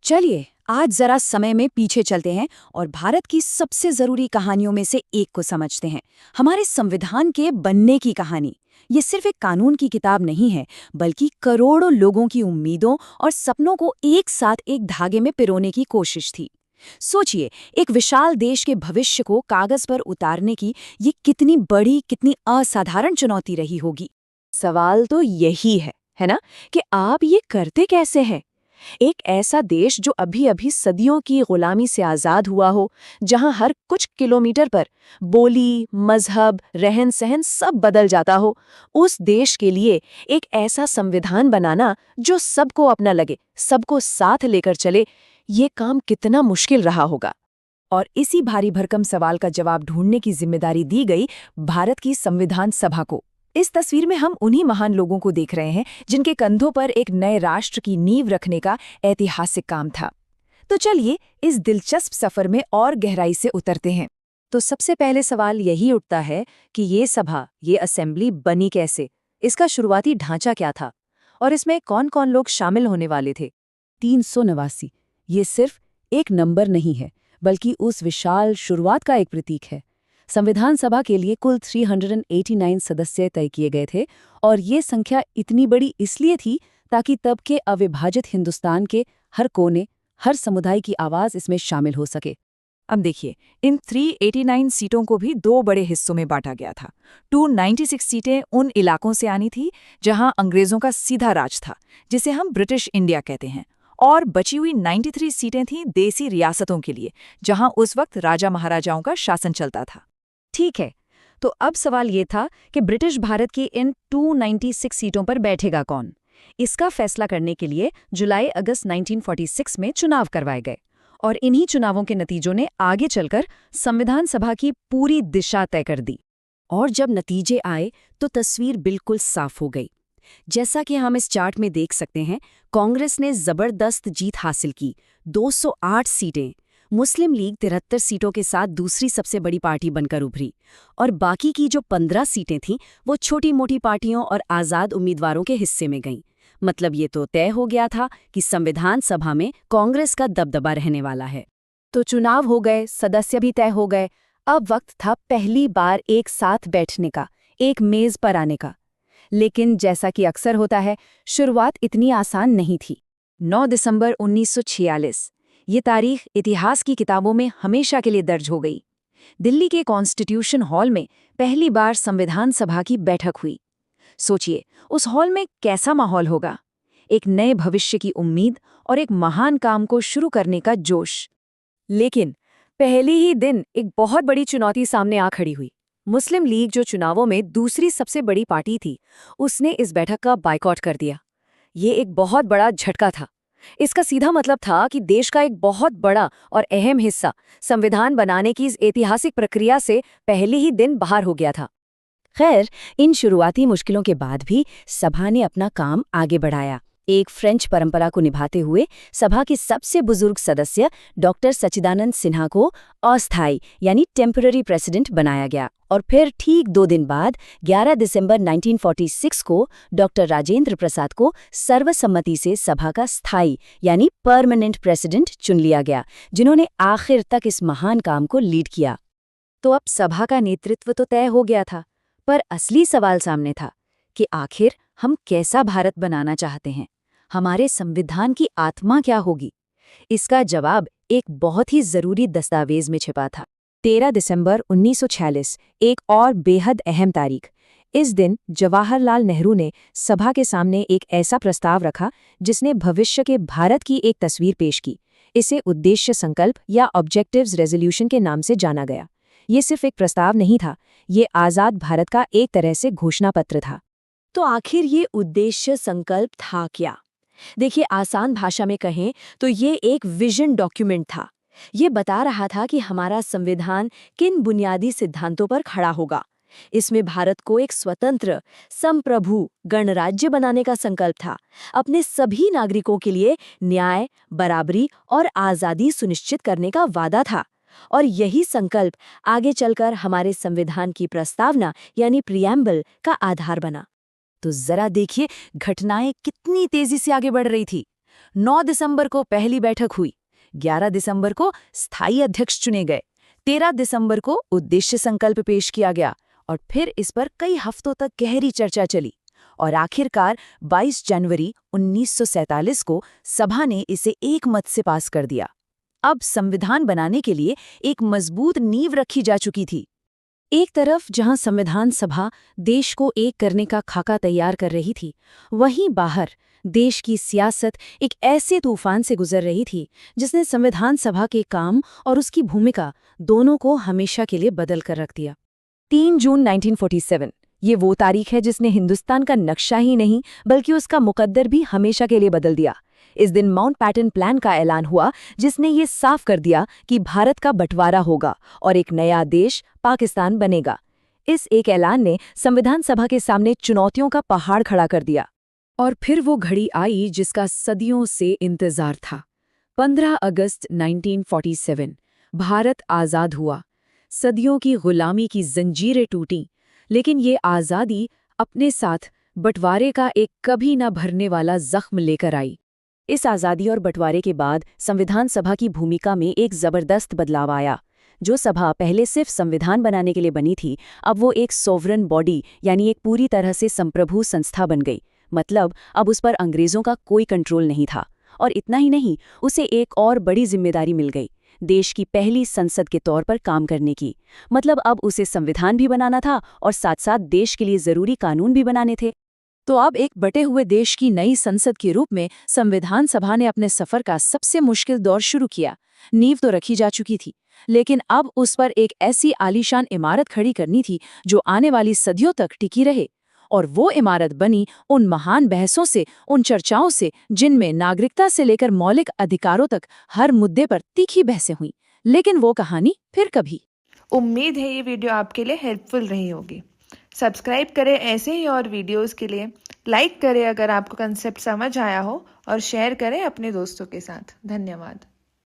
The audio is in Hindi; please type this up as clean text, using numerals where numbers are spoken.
चलिए आज जरा समय में पीछे चलते हैं और भारत की सबसे जरूरी कहानियों में से एक को समझते हैं। हमारे संविधान के बनने की कहानी। ये सिर्फ एक कानून की किताब नहीं है, बल्कि करोड़ों लोगों की उम्मीदों और सपनों को एक साथ एक धागे में पिरोने की कोशिश थी। सोचिए, एक विशाल देश के भविष्य को कागज पर उतारने की ये कितनी बड़ी, कितनी असाधारण चुनौती रही होगी। सवाल तो यही है ना, कि आप ये करते कैसे हैं? एक ऐसा देश जो अभी अभी सदियों की गुलामी से आज़ाद हुआ हो, जहां हर कुछ किलोमीटर पर बोली, मजहब, रहन सहन सब बदल जाता हो, उस देश के लिए एक ऐसा संविधान बनाना जो सबको अपना लगे, सबको साथ लेकर चले, ये काम कितना मुश्किल रहा होगा। और इसी भारी भरकम सवाल का जवाब ढूंढने की जिम्मेदारी दी गई भारत की संविधान सभा को। इस तस्वीर में हम उन्हीं महान लोगों को देख रहे हैं जिनके कंधों पर एक नए राष्ट्र की नींव रखने का ऐतिहासिक काम था। तो चलिए इस दिलचस्प सफर में और गहराई से उतरते हैं। तो सबसे पहले सवाल यही उठता है कि ये सभा, ये असेंबली बनी कैसे? इसका शुरुआती ढांचा क्या था? और इसमें कौन कौन लोग शामिल होने वाले थे? 389 ये सिर्फ एक नंबर नहीं है, बल्कि उस विशाल शुरुआत का एक प्रतीक है। संविधान सभा के लिए कुल 389 सदस्य तय किए गए थे, और ये संख्या इतनी बड़ी इसलिए थी ताकि तब के अविभाजित हिंदुस्तान के हर कोने, हर समुदाय की आवाज़ इसमें शामिल हो सके। अब देखिए, इन 389 सीटों को भी दो बड़े हिस्सों में बांटा गया था। 296 सीटें उन इलाकों से आनी थी जहां अंग्रेजों का सीधा राज था, जिसे हम ब्रिटिश इंडिया कहते हैं, और बची हुई 93 सीटें थीं देसी रियासतों के लिए, जहां उस वक्त राजा महाराजाओं का शासन चलता था। ठीक है, तो अब सवाल ये था कि ब्रिटिश भारत की इन 296 सीटों पर बैठेगा कौन? इसका फैसला करने के लिए जुलाई-अगस्त 1946 में चुनाव करवाए गए, और इन्हीं चुनावों के नतीजों ने आगे चलकर संविधान सभा की पूरी दिशा तय कर दी। और जब नतीजे आए तो तस्वीर बिल्कुल साफ हो गई। जैसा कि हम इस चार्ट में देख सकते हैं, कांग्रेस ने जबरदस्त जीत हासिल की, 208 सीटें। मुस्लिम लीग 73 सीटों के साथ दूसरी सबसे बड़ी पार्टी बनकर उभरी, और बाकी की जो 15 सीटें थीं वो छोटी मोटी पार्टियों और आज़ाद उम्मीदवारों के हिस्से में गईं। मतलब ये तो तय हो गया था कि संविधान सभा में कांग्रेस का दबदबा रहने वाला है। तो चुनाव हो गए, सदस्य भी तय हो गए। अब वक्त था पहली बार एक साथ बैठने का, एक मेज पर आने का। लेकिन जैसा कि अक्सर होता है, शुरुआत इतनी आसान नहीं थी। 9 दिसंबर 1946 ये तारीख इतिहास की किताबों में हमेशा के लिए दर्ज हो गई। दिल्ली के कॉन्स्टिट्यूशन हॉल में पहली बार संविधान सभा की बैठक हुई। सोचिए, उस हॉल में कैसा माहौल होगा? एक नए भविष्य की उम्मीद और एक महान काम को शुरू करने का जोश। लेकिन पहले ही दिन एक बहुत बड़ी चुनौती सामने आ खड़ी हुई। मुस्लिम लीग, जो चुनावों में दूसरी सबसे बड़ी पार्टी थी, उसने इस बैठक का बायकॉट कर दिया। ये एक बहुत बड़ा झटका था। इसका सीधा मतलब था कि देश का एक बहुत बड़ा और अहम हिस्सा संविधान बनाने की इस ऐतिहासिक प्रक्रिया से पहले ही दिन बाहर हो गया था। खैर, इन शुरुआती मुश्किलों के बाद भी सभा ने अपना काम आगे बढ़ाया। एक फ्रेंच परंपरा को निभाते हुए सभा के सबसे बुजुर्ग सदस्य डॉक्टर सच्चिदानंद सिन्हा को अस्थायी यानी टेम्पररी प्रेसिडेंट बनाया गया, और फिर ठीक 2 दिन बाद 11 दिसंबर 1946 को डॉक्टर राजेंद्र प्रसाद को सर्वसम्मति से सभा का स्थायी यानी परमानेंट प्रेसिडेंट चुन लिया गया, जिन्होंने आखिर तक इस महान काम को लीड किया। तो अब सभा का नेतृत्व तो तय हो गया था, पर असली सवाल सामने था कि आखिर हम कैसा भारत बनाना चाहते हैं? हमारे संविधान की आत्मा क्या होगी? इसका जवाब एक बहुत ही जरूरी दस्तावेज में छिपा था। 13 दिसंबर 1946 एक और बेहद अहम तारीख। इस दिन जवाहरलाल नेहरू ने सभा के सामने एक ऐसा प्रस्ताव रखा जिसने भविष्य के भारत की एक तस्वीर पेश की। इसे उद्देश्य संकल्प या ऑब्जेक्टिव्स रेजोल्यूशन के नाम से जाना गया। ये सिर्फ एक प्रस्ताव नहीं था, ये आज़ाद भारत का एक तरह से घोषणा पत्र था। तो आखिर ये उद्देश्य संकल्प था क्या? देखिए, आसान भाषा में कहें तो ये एक विजन डॉक्यूमेंट था। ये बता रहा था कि हमारा संविधान किन बुनियादी सिद्धांतों पर खड़ा होगा। इसमें भारत को एक स्वतंत्र, संप्रभु गणराज्य बनाने का संकल्प था। अपने सभी नागरिकों के लिए न्याय, बराबरी और आज़ादी सुनिश्चित करने का वादा था। और यही संकल्प आगे चलकर हमारे संविधान की प्रस्तावना यानी प्रीएम्बल का आधार बना। तो जरा देखिए, घटनाएं कितनी तेजी से आगे बढ़ रही थी। 9 दिसंबर को पहली बैठक हुई, 11 दिसंबर को स्थायी अध्यक्ष चुने गए, 13 दिसंबर को उद्देश्य संकल्प पेश किया गया और फिर इस पर कई हफ्तों तक गहरी चर्चा चली और आखिरकार 22 जनवरी 1947 को सभा ने इसे एकमत से पास कर दिया। अब संविधान बनाने के लिए एक मजबूत नींव रखी जा चुकी थी। एक तरफ जहां संविधान सभा देश को एक करने का खाका तैयार कर रही थी, वहीं बाहर देश की सियासत एक ऐसे तूफान से गुजर रही थी जिसने संविधान सभा के काम और उसकी भूमिका दोनों को हमेशा के लिए बदल कर रख दिया। 3 जून 1947 ये वो तारीख है जिसने हिंदुस्तान का नक्शा ही नहीं बल्कि उसका मुकद्दर भी हमेशा के लिए बदल दिया। इस दिन माउंटबैटन प्लान का ऐलान हुआ जिसने ये साफ कर दिया कि भारत का बंटवारा होगा और एक नया देश पाकिस्तान बनेगा। इस एक ऐलान ने संविधान सभा के सामने चुनौतियों का पहाड़ खड़ा कर दिया। और फिर वो घड़ी आई जिसका सदियों से इंतजार था। 15 अगस्त 1947 भारत आज़ाद हुआ। सदियों की गुलामी की जंजीरें टूटीं, लेकिन ये आज़ादी अपने साथ बंटवारे का एक कभी न भरने वाला जख्म लेकर आई। इस आज़ादी और बंटवारे के बाद संविधान सभा की भूमिका में एक ज़बरदस्त बदलाव आया। जो सभा पहले सिर्फ संविधान बनाने के लिए बनी थी, अब वो एक सोवरन बॉडी यानी एक पूरी तरह से संप्रभु संस्था बन गई। मतलब अब उस पर अंग्रेज़ों का कोई कंट्रोल नहीं था। और इतना ही नहीं, उसे एक और बड़ी जिम्मेदारी मिल गई, देश की पहली संसद के तौर पर काम करने की। मतलब अब उसे संविधान भी बनाना था और साथ साथ देश के लिए ज़रूरी कानून भी बनाने थे। तो अब एक बटे हुए देश की नई संसद के रूप में संविधान सभा ने अपने सफर का सबसे मुश्किल दौर शुरू किया। नींव तो रखी जा चुकी थी, लेकिन अब उस पर एक ऐसी आलीशान इमारत खड़ी करनी थी जो आने वाली सदियों तक टिकी रहे। और वो इमारत बनी उन महान बहसों से, उन चर्चाओं से जिनमें नागरिकता से लेकर मौलिक अधिकारों तक हर मुद्दे पर तीखी बहसें हुई। लेकिन वो कहानी फिर कभी। उम्मीद है ये वीडियो आपके लिए हेल्पफुल रही होगी। सब्सक्राइब करें ऐसे ही और वीडियोस के लिए, लाइक करें अगर आपको कंसेप्ट समझ आया हो और शेयर करें अपने दोस्तों के साथ। धन्यवाद।